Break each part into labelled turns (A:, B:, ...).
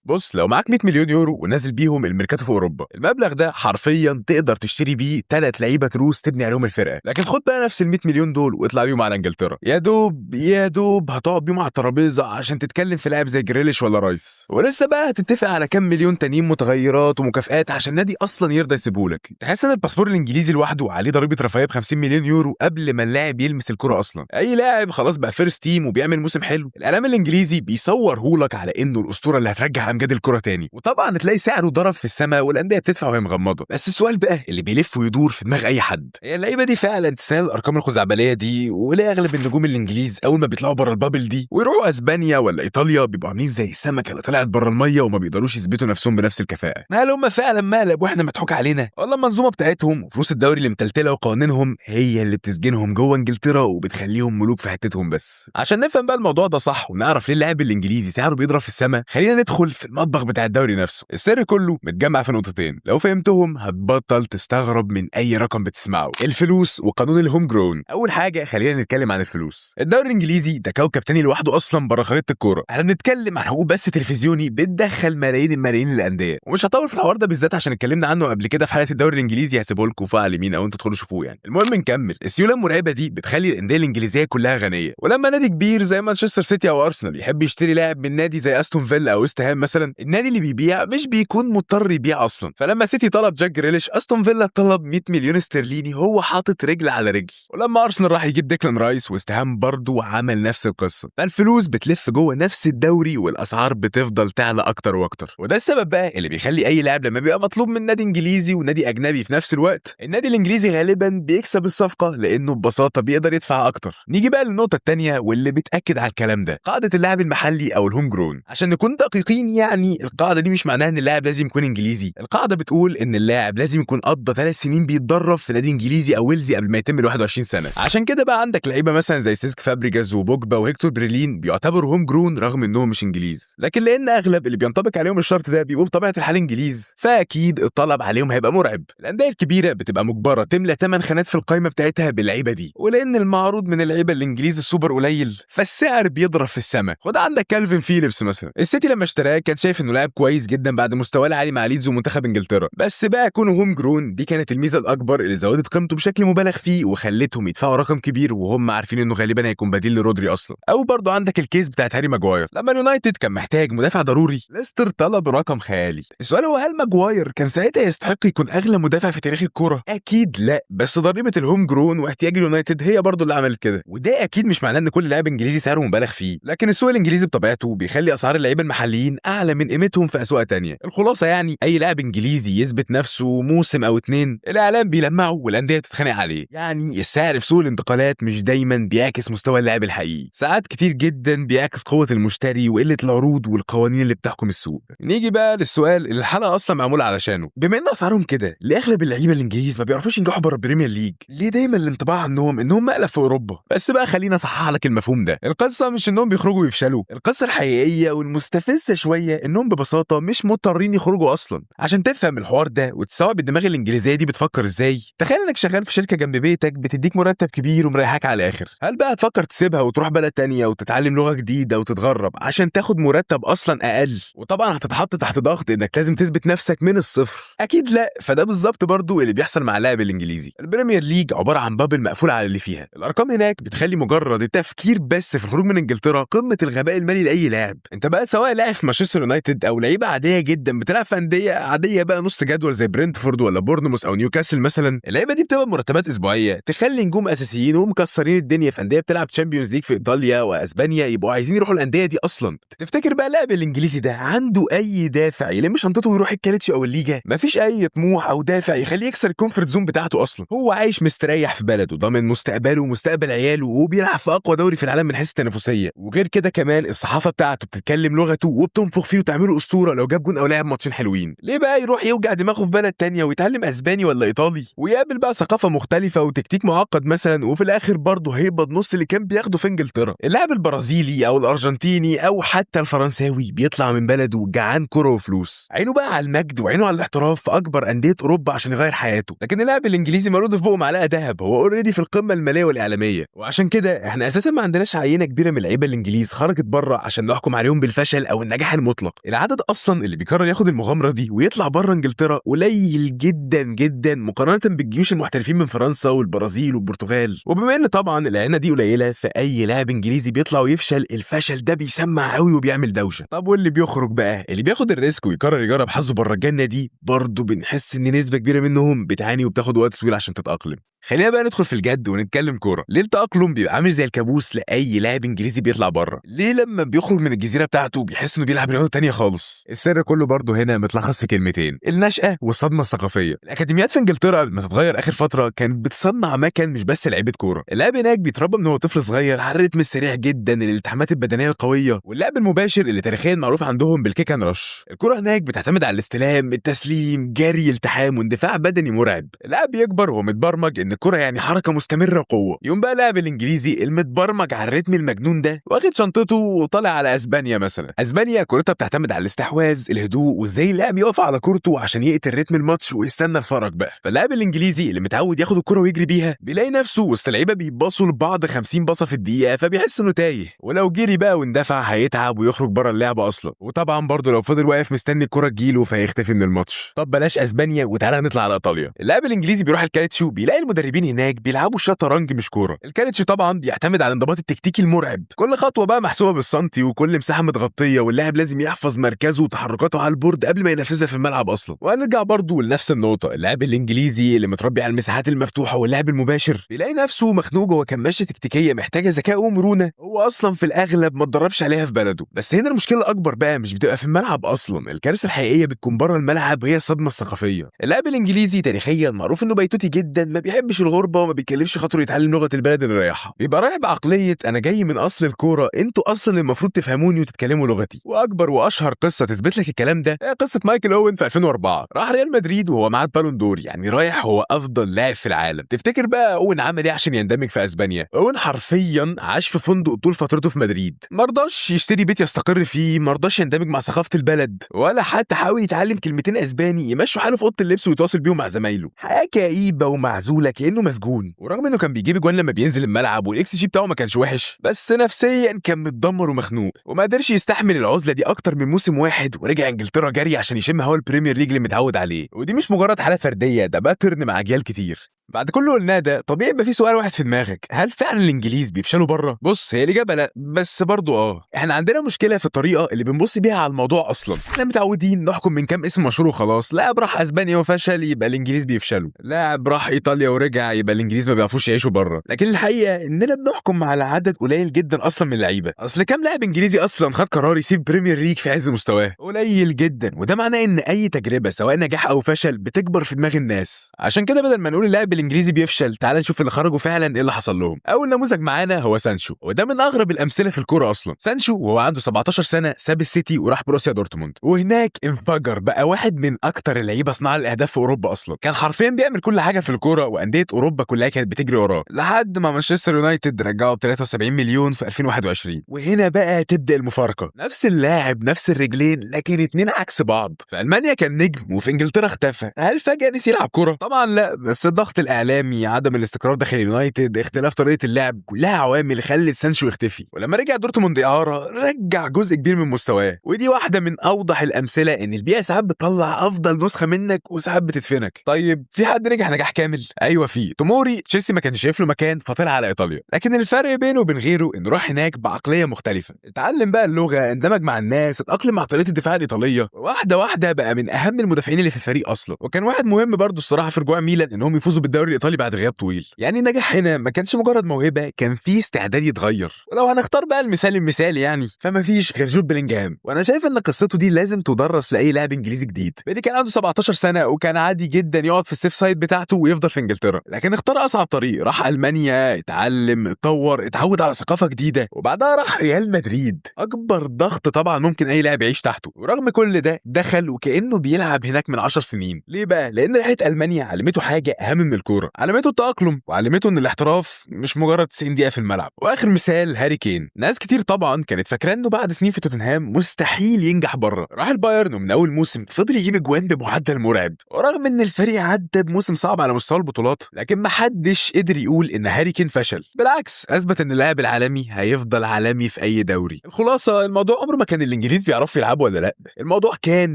A: بص، لو معاك 100 مليون يورو ونازل بيهم الميركاتو في اوروبا، المبلغ ده حرفيا تقدر تشتري بيه 3 لعيبه روس تبني عليهم الفرقه. لكن خد بقى نفس ال 100 مليون دول واطلع بيهم على انجلترا، يا دوب هتقعد بيهم على الترابيزه عشان تتكلم في لاعب زي جريليش ولا رايس، ولسه بقى هتتفق على كام مليون تانيين متغيرات ومكافآت عشان النادي اصلا يرضى يسيبهولك. تحس ان الباسبور الانجليزي لوحده عليه ضريبه رفاهيه ب 50 مليون يورو قبل ما اللاعب يلمس الكره اصلا. اي لاعب خلاص بقى فيرست تيم وبيعمل موسم حلو، الاعلام الانجليزي بيصورهولك على انه الاسطوره اللي هترجع امجاد الكره تاني، وطبعا تلاقي سعره ضرب في السماء والانديه بتدفع وهي مغمضه. بس السؤال بقى اللي بيلف ويدور في دماغ اي حد، هي اللعيبه دي فعلا تستاهل الارقام الخزعبليه دي؟ وليه اغلب النجوم الانجليز اول ما بيطلعوا بره البابل دي ويروحوا اسبانيا ولا ايطاليا بيبقوا عاملين زي السمكه اللي طلعت بره الميه وما بيقدروش يثبتوا نفسهم بنفس الكفاءه؟ هل هم فعلا مقلب واحنا مضحوك علينا، ولا المنظومه بتاعتهم وفلوس الدوري اللي متلتله وقوانينهم هي اللي بتسجنهم جوه انجلترا وبتخليهم ملوك في حتتهم بس؟ عشان نفهم بقى الموضوع ده صح ونعرف ليه اللاعب الانجليزي سعره بيضرب في السماء، خلينا ندخل في المطبخ بتاع الدوري نفسه. السر كله متجمع في نقطتين، لو فهمتهم هتبطل تستغرب من اي رقم بتسمعه: الفلوس وقانون الهوم جرون. اول حاجه خلينا نتكلم عن الفلوس. الدوري الانجليزي ده كوكب تاني لوحده اصلا بره خريطه الكوره. احنا بنتكلم عن حقوق بس تلفزيوني بتدخل ملايين الملايين للانديه، ومش هطول في الحوار ده بالذات عشان اتكلمنا عنه قبل كده في حلقه الدوري الانجليزي، هسيبه لكم في على اليمين او انتوا تدخلوا شوفوه يعني. المهم نكمل. السيوله المرعبه دي بتخلي الانديه الانجليزيه كلها غنيه، ولما نادي كبير زي مانشستر سيتي او ارسنال يحب يشتري لاعب من نادي زي استون فيلا او ويست هام مثلا، النادي اللي بيبيع مش بيكون مضطر يبيع اصلا. فلما سيتي طلب جاك جريليش، استون فيلا طلب 100 مليون استرليني هو حاطط رجل على رجل. ولما ارسنال راح يجيب ديكلان رايس، ويست هام برضه عمل نفس القصه. فالفلوس بتلف جوه نفس الدوري والاسعار بتفضل تعلى اكتر واكتر. وده السبب بقى اللي بيخلي اي لاعب لما بيبقى مطلوب من نادي انجليزي ونادي اجنبي في نفس الوقت، النادي الانجليزي غالبا بيكسب الصفقه لانه ببساطه بيقدر يدفع اكتر. نيجي بقى للنقطه الثانيه واللي بتاكد على الكلام ده: قاعده اللاعب المحلي او الهوم جرون. عشان نكون دقيقين يعني، القاعده دي مش معناها ان اللاعب لازم يكون انجليزي. القاعده بتقول ان اللاعب لازم يكون قضى 3 سنين بيتدرب في نادي انجليزي او ويلزي قبل ما يتم ال 21 سنه. عشان كده بقى عندك لعيبه مثلا زي سيسك فابريجاز وبوجبا وهيكتور بريلين بيعتبروا هوم جرون رغم انهم مش انجليز. لكن لان اغلب اللي بينطبق عليهم الشرط ده بيبقوا بطبيعه الحال انجليز، فاكيد الطلب عليهم هيبقى مرعب. الانديه الكبيره بتبقى مجبره تملى 8 خانات في القائمه بتاعتها باللعيبه دي، ولان المعروض من اللعيبه الانجليز السوبر قليل فالسعر بيضرب في السماء. خد عندك كالفين فيليبس مثلا، السيتي لما اشتراه كان شايف انه لاعب كويس جدا بعد مستواه العالي مع ليدز ومنتخب انجلترا، بس بقى كونه هوم جرون دي كانت الميزه الاكبر اللي زودت قيمته بشكل مبالغ فيه وخلتهم يدفعوا رقم كبير وهم عارفين انه غالبا هيكون بديل لرودري اصلا. او برضه عندك الكيس بتاعت هاري ماجواير، لما اليونايتد كان محتاج مدافع ضروري ليستر طلب رقم خيالي. السؤال هو هل ماجواير كان ساعتها يستحق يكون اغلى مدافع في تاريخ الكوره؟ اكيد لا، بس ضريبه الهوم جرون واحتياج اليونايتد هي برضه اللي عملت كده. وده اكيد مش معناه ان كل لاعب انجليزي سعره مبالغ فيه، لكن السوق الانجليزي بطبيعته بيخلي اسعار اللعيبه المحليين اعلى من قيمتهم في اسواق تانية. الخلاصه يعني اي لاعب انجليزي يثبت نفسه موسم او اتنين الاعلام بيلمعه والانديه بتتخانق عليه. يعني السعر في سوق الانتقالات مش دايما بيعكس مستوى اللاعب الحقيقي، ساعات كتير جدا بيعكس قوه المشتري وقله العروض والقوانين اللي بتحكم السوق. نيجي بقى للسؤال اللي الحلقه اصلا معموله علشانه: بما ان اسعارهم كده، ليه اغلب اللعيبه الانجليز ما بيعرفوش ينجحوا بره البريمير ليج؟ ليه دايما الانطباع عنهم انهم مقلب في اوروبا؟ بس بقى خلينا اصحح لك المفهوم ده. القصه مش انهم بيخرجوا ويفشلوا، القصه الحقيقيه والمستفزه شويه انهم ببساطه مش مضطرين يخرجوا اصلا. عشان تفهم الحوار ده وتستوعب الدماغ الانجليزيه دي بتفكر ازاي، تخيل انك شغال في شركه جنب بيتك بتديك مرتب كبير ومريحاك على الاخر. هل بقى تفكر تسيبها وتروح بلد تانية وتتعلم لغه جديده وتتغرب عشان تاخد مرتب اصلا اقل؟ وطبعا هتتحط تحت ضغط انك لازم تثبت نفسك من الصفر. اكيد لا. فده بالظبط برضو اللي بيحصل مع اللاعب الانجليزي. البريمير ليج عباره عن بابل مقفول على اللي فيها. الارقام هناك بتخلي مجرد التفكير بس في الخروج من انجلترا قمه الغباء المالي لاي لاعب. انت بقى سواء لاعب في مانشستر يونايتد او لعيبه عاديه جدا بتلعب في انديه عاديه بقى نص جدول زي برنتفورد ولا بورنموث او نيوكاسل مثلا، اللعيبه دي بتبقى مرتبات اسبوعيه تخلي نجوم اساسيين ومكسرين الدنيا في انديه بتلعب تشامبيونز ليج في ايطاليا واسبانيا يبقوا عايزين يروحوا الانديه دي اصلا. تفتكر بقى اللاعب الانجليزي ده عنده اي دافع يلم شنطته ويروح الكالتشي او الليجا؟ مفيش اي طموح او دافع يخليه يكسر الكومفورت زون بتاعته اصلا. هو عايش مستريح في بلده، ضامن مستقبله ومستقبل عياله، وبيلعب في اقوى دوري في العالم من حيث التنافسيه. وغير كده كمان الصحافه بتاعته بتتكلم لغته وبتنفخ فيه وتعمله اسطوره لو جاب جون او لعب ماتشين حلوين. ليه بقى يروح يوجع دماغه في بلد تانية ويتعلم اسباني ولا ايطالي ويقابل بقى ثقافه مختلفه وتكتيك معقد مثلا، وفي الاخر برضه هيقبض نص اللي كان بياخده في انجلترا؟ اللاعب البرازيلي او الارجنتيني او حتى الفرنساوي بيطلع من بلده جعان كوره وفلوس، عينه بقى على المجد وعينه على الاحتراف في اكبر انديه اوروبا عشان يغير حياته. لكن اللاعب الانجليزي مولود في بقه معلقه ذهب، هو اوريدي في القمه الماليه والاعلاميه. وعشان كده احنا اساسا ما عندناش عينه كبيره من اللعيبه الانجليز خرجت بره عشان نحكم عليهم بالفشل او النجاح المطلق. المطلق. العدد اصلا اللي بيقرر ياخد المغامره دي ويطلع بره انجلترا قليل جدا جدا مقارنه بالجيوش المحترفين من فرنسا والبرازيل والبرتغال. وبما ان طبعا العينه دي قليله، فاي لاعب انجليزي بيطلع ويفشل الفشل ده بيسمع قوي وبيعمل دوشه. طب واللي بيخرج بقى، اللي بياخد الريسك ويقرر يجرب حظه بره الجنه دي، برضه بنحس ان نسبه كبيره منهم بتعاني وبتاخد وقت طويل عشان تتاقلم. خلينا بقى ندخل في الجد ونتكلم كوره. ليه التأقلم بيبقى عامل زي الكابوس لاي لاعب انجليزي بيطلع بره؟ ليه لما بيخرج من الجزيره بتاعته بيحس انه بيلعب رياضه تانية خالص؟ السر كله برضه هنا متلخص في كلمتين: النشأة والصدمه الثقافيه. الاكاديميات في انجلترا لما تتغير اخر فتره كانت بتصنع مكان مش بس لعيبه كوره. اللاعب هناك بيتربى من هو طفل صغير على الريتم السريع جدا، الالتحامات البدنيه القويه، واللعب المباشر اللي تاريخيا معروف عندهم بالكيك اند رش. الكوره هناك بتعتمد على الاستلام، التسليم، جري، التحام، واندفاع بدني مرعب. اللاعب بيكبر وهو متبرمج ان الكوره يعني حركه مستمره وقوه. يوم بقى اللاعب الانجليزي المتبرمج على الريتم المجنون ده واخد شنطته وطالع على اسبانيا مثلا. اسبانيا كورتها بتعتمد على الاستحواذ، الهدوء، وازاي اللاعب يقف على كورته عشان يقتل ريتم الماتش ويستنى الفرج بقى. فاللاعب الانجليزي اللي متعود ياخد الكوره ويجري بيها بيلاقي نفسه وسط لعيبه بيباصوا لبعض 50 باصه في الدقيقه، فبيحس انه تايه، ولو جري بقى واندفع هيتعب ويخرج بره اللعبه اصلا. وطبعا برضه لو فضل واقف مستني الكوره تجيله فهيختفي من الماتش. طب بلاش اسبانيا وتعالى نطلع على ايطاليا. اللاعب الانجليزي بيروح الكالتشيو بيلاقي المدربين هناك بيلعبوا شطرنج مش كوره. الكالتشيو طبعا بيعتمد على الانضباط التكتيكي المرعب، كل خطوه بقى محسوبه بالسنتي وكل مساحه متغطيه، واللاعب لازم يحفظ مركزه وتحركاته على البورد قبل ما ينفذها في الملعب اصلا. وهنرجع برضه لنفس النقطه: اللاعب الانجليزي اللي متربي على المساحات المفتوحه واللعب المباشر بيلاقي نفسه مخنوق جوه كماشه تكتيكيه محتاجه ذكاء ومرونه هو اصلا في الاغلب ما اتدربش عليها في بلده. بس هنا المشكله الاكبر بقى مش بتبقى في الملعب اصلا، الكارثه الحقيقيه بتكون بره الملعب، هي الصدمه الثقافيه. اللاعب الانجليزي تاريخيا معروف انه بيتوتي جدا، ما بيحبش الغربه وما بيكلفش خاطره يتعلم لغه البلد اللي رايحها، بيبقى رايح بعقليه انا جاي من اصل الكوره، انتوا اصلا المفروض تفهموني وتتكلموا لغتي. واكبر واشهر قصه تثبت لك الكلام ده هي قصه مايكل اوين في 2004. راح ريال مدريد وهو معاه البالون دور، يعني رايح هو افضل لاعب في العالم. تفتكر بقى اوين عمل ايه عشان يندمج في اسبانيا؟ اوين حرفيا عاش في فندق طول فترته في مدريد، مرضاش يشتري بيت يستقر فيه، مرضاش يندمج مع ثقافه البلد، ولا حتى حاول يتعلم كلمتين اسباني يمشوا حاله في اوضه اللبس ويتواصل بيهم مع زمايله. حياه كئيبه ومعزوله كانه مسجون. ورغم انه كان بيجيب اجوان لما بينزل الملعب والاكس جي بتاعه ما كانش وحش، بس نفسيا كان متدمر ومخنوق، وما قدرش يستحمل العزله دي اكتر من موسم واحد، ورجع انجلترا جري عشان يشم هوا البريمير ليج اللي متعود عليه. ودي مش مجرد حاله فرديه، ده باترن مع اجيال كتير. بعد كل اللي قلناه ده طبيعي يبقى في سؤال واحد في دماغك: هل فعلا الانجليز بيفشلوا بره؟ بص، هي الاجابه لا، بس برضه احنا عندنا مشكله في الطريقه اللي بنبص بيها على الموضوع اصلا. احنا متعودين نحكم من كام اسم مشهور وخلاص، لاعب راح اسبانيا وفشل يبقى الانجليز بيفشلوا، لاعب راح ايطاليا ورجع يبقى الانجليز ما بيعرفوش يعيشوا بره. لكن الحقيقه اننا بنحكم على عدد قليل جدا اصلا من اللعيبه. اصل كام لاعب انجليزي اصلا خد قرار يسيب بريمير ليج في عز مستواه؟ قليل جدا، وده معناه ان اي تجربه سواء نجاح او فشل بتكبر في دماغ الناس. عشان كده بدل ما نقول اللاعب الانجليزي بيفشل، تعال نشوف اللي خرجوا فعلا ايه اللي حصل لهم. اول نموذج معانا هو سانشو، وده من اغرب الامثله في الكوره اصلا. سانشو وهو عنده 17 سنه ساب السيتي وراح بروسيا دورتموند، وهناك انفجر بقى واحد من اكتر اللعيبه صناعه الاهداف في اوروبا اصلا. كان حرفيا بيعمل كل حاجه في الكوره، وانديه اوروبا كلها كانت بتجري وراه لحد ما مانشستر يونايتد رجعه ب 73 مليون في 2021. وهنا بقى تبدا المفارقه: نفس اللاعب نفس الرجلين لكن اتنين عكس بعض. في المانيا كان نجم وفي انجلترا اختفى، هل فجاه نسي يلعب كوره؟ طبعا لا، بس الضغط الاعلامي، عدم الاستقرار داخل اليونايتد، اختلاف طريقه اللعب، كلها عوامل خلت سانشو يختفي. ولما رجع دورتموند اعاره رجع جزء كبير من مستواه. ودي واحده من اوضح الامثله ان البيئه ساعات بتطلع افضل نسخه منك وساعات بتدفنك. طيب في حد نجح نجاح كامل؟ ايوه في توموري. تشيلسي ما كانش شايف له مكان فطلع على ايطاليا، لكن الفرق بينه وبين غيره انه راح هناك بعقليه مختلفه، اتعلم بقى اللغه، اندمج مع الناس، اتاقلم مع طريقه الدفاع الايطاليه، واحده واحده بقى من اهم المدافعين اللي في الفريق اصلا. وكان واحد مهم برضه الصراحه في رجوع ميلان انهم يفوزوا بالدوري الايطالي بعد غياب طويل. يعني النجاح هنا ما كانش مجرد موهبه، كان في استعداد يتغير. ولو هنختار بقى المثالي يعني فما فيش غير جود بلينجهام، وانا شايف ان قصته دي لازم تدرس لاي لاعب انجليزي جديد. بيدي كان عنده 17 سنه وكان عادي جدا يقعد في السيف سايد بتاعته ويفضل في انجلترا، لكن اختار اصعب طريق، راح المانيا، اتعلم، اتطور، اتعود على ثقافه جديده، وبعدها راح ريال مدريد، اكبر ضغط طبعا ممكن اي لاعب يعيش تحته. ورغم كل ده دخل وكانه بيلعب هناك من 10 سنين. ليه بقى؟ لان رحله المانيا علمته حاجه اهم من الكوره، علمته التاقلم، وعلمته ان الاحتراف مش مجرد 90 دقيقه في الملعب. واخر مثال هاري كين. ناس كتير طبعا كانت فاكره انه بعد سنين في توتنهام مستحيل ينجح بره، راح البايرن ومن اول موسم فضل يجيب اجوان بمعدل مرعب، ورغم ان الفريق عدى بموسم صعب على مستوى البطولات لكن محدش قدر يقول ان هاري كين فشل، بالعكس اثبت ان اللاعب العالمي هيفضل عالمي في اي دوري. الخلاصه الموضوع عمره ما كان الانجليز بيعرفوا يلعبوا ولا لا، الموضوع كان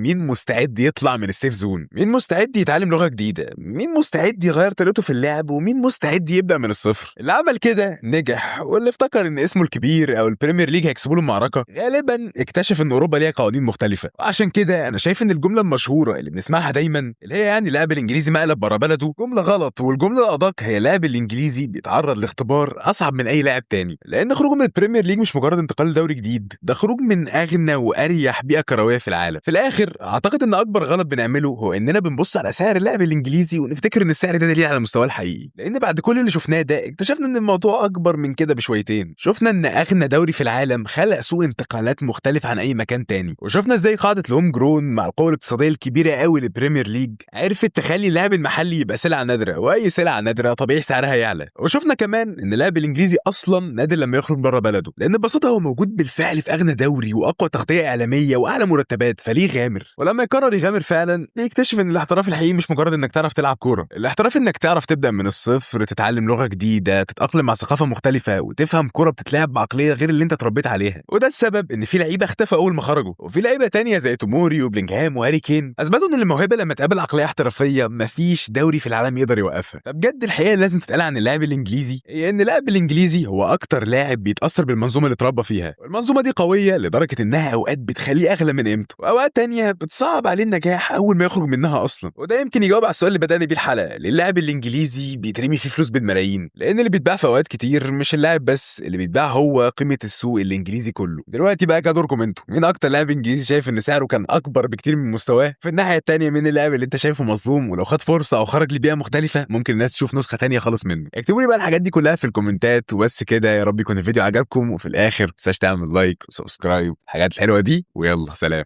A: مين مستعد يطلع من السيف زون، مين مستعد يتعلم لغه جديده، مين مستعد يغير طريقته في اللعب، ومين مستعد يبدا من الصفر. اللي عمل كده نجح، واللي افتكر ان اسمه الكبير او البريمير ليج هيكسبوا له المعركه غالبا اكتشف ان اوروبا ليها قوانين مختلفه. وعشان كده انا شايف ان الجمله المشهوره اللي بنسمعها دايما اللي هي يعني اللاعب الانجليزي مقلب برا بلده جمله غلط، والجمله الادق هي اللاعب الانجليزي بيتعرض لاختبار اصعب من اي لاعب تاني، لان خروجه من البريمير ليج مش مجرد انتقال لدوري جديد، ده خروج من اغنى واريح بيئه كرويه في العالم. في الاخر اعتقد ان اكبر غلط بنعمله هو اننا بنبص على سعر اللاعب الانجليزي ونفتكر ان السعر ده دليل على مستواه الحقيقي، لان بعد كل اللي شفناه ده اكتشفنا ان الموضوع اكبر من كده بشويتين. شفنا ان اغنى دوري في العالم خلق سوق انتقالات مختلف عن اي مكان تاني، وشفنا ازاي قاعده الهوم جرون مع القوه الاقتصاديه الكبيره قوي للبريمير ليج عرفت تخلي اللاعب المحلي يبقى سلعه نادره، واي سلعه نادره طبيعي سعرها يعلى. وشفنا كمان ان اللاعب الانجليزي اصلا نادر لما يخرج بره بلده، لان ببساطه هو موجود بالفعل في اغنى دوري واقوى تغطيه اعلاميه واعلى مرتبات، فليه يغامر؟ ولما يقرر يغامر فعلا بيكتشف ان الاحتراف الحقيقي مش مجرد انك تعرف تلعب كوره، الاحتراف انك تعرف تبدا من الصفر، تتعلم لغه جديده، تتاقلم مع ثقافه مختلفه، وتفهم كوره بتتلعب بعقليه غير اللي انت اتربيت عليها. وده السبب ان في لعيبه اختفوا اول ما خرجوا، وفي لعيبه تانية زي توموري وبلينجهام وهاري كين اثبتوا ان الموهبه لما تقابل عقليه احترافيه مفيش دوري في العالم يقدر يوقفها. فبجد الحقيقه لازم تتقال عن اللاعب الانجليزي هي ان اللاعب الانجليزي هو اكتر لاعب بيتاثر بالمنظومه اللي اتربى فيها، والمنظومه دي قويه لدرجه انها اوقات بتخليه اغلى من قيمته، واوقات تانية بتصعب عليه النجاح اول ما يخرج منها اصلا. وده يمكن يجاوب على السؤال اللي بدأنا بيه الحلقه، ليه اللاعب الانجليزي بيترمي فيه فلوس بالملايين؟ لان اللي بيتباع في اوقات كتير مش اللاعب بس، اللي بيتباع هو قيمه السوق الانجليزي كله. دلوقتي بقى كده دوركم انتوا، مين اكتر لاعب انجليزي شايف ان سعره كان اكبر بكتير من مستواه؟ في الناحيه التانية مين اللاعب اللي انت شايفه مظلوم ولو خد فرصه او خرج لبيئه مختلفه ممكن الناس تشوف نسخه تانية خالص منه؟ اكتبوا لي بقى الحاجات دي كلها في الكومنتات. وبس كده، يا رب يكون الفيديو عجبكم، وفي الاخر متنساش تعمل لايك وسبسكرايب الحاجات الحلوه دي، ويلا سلام.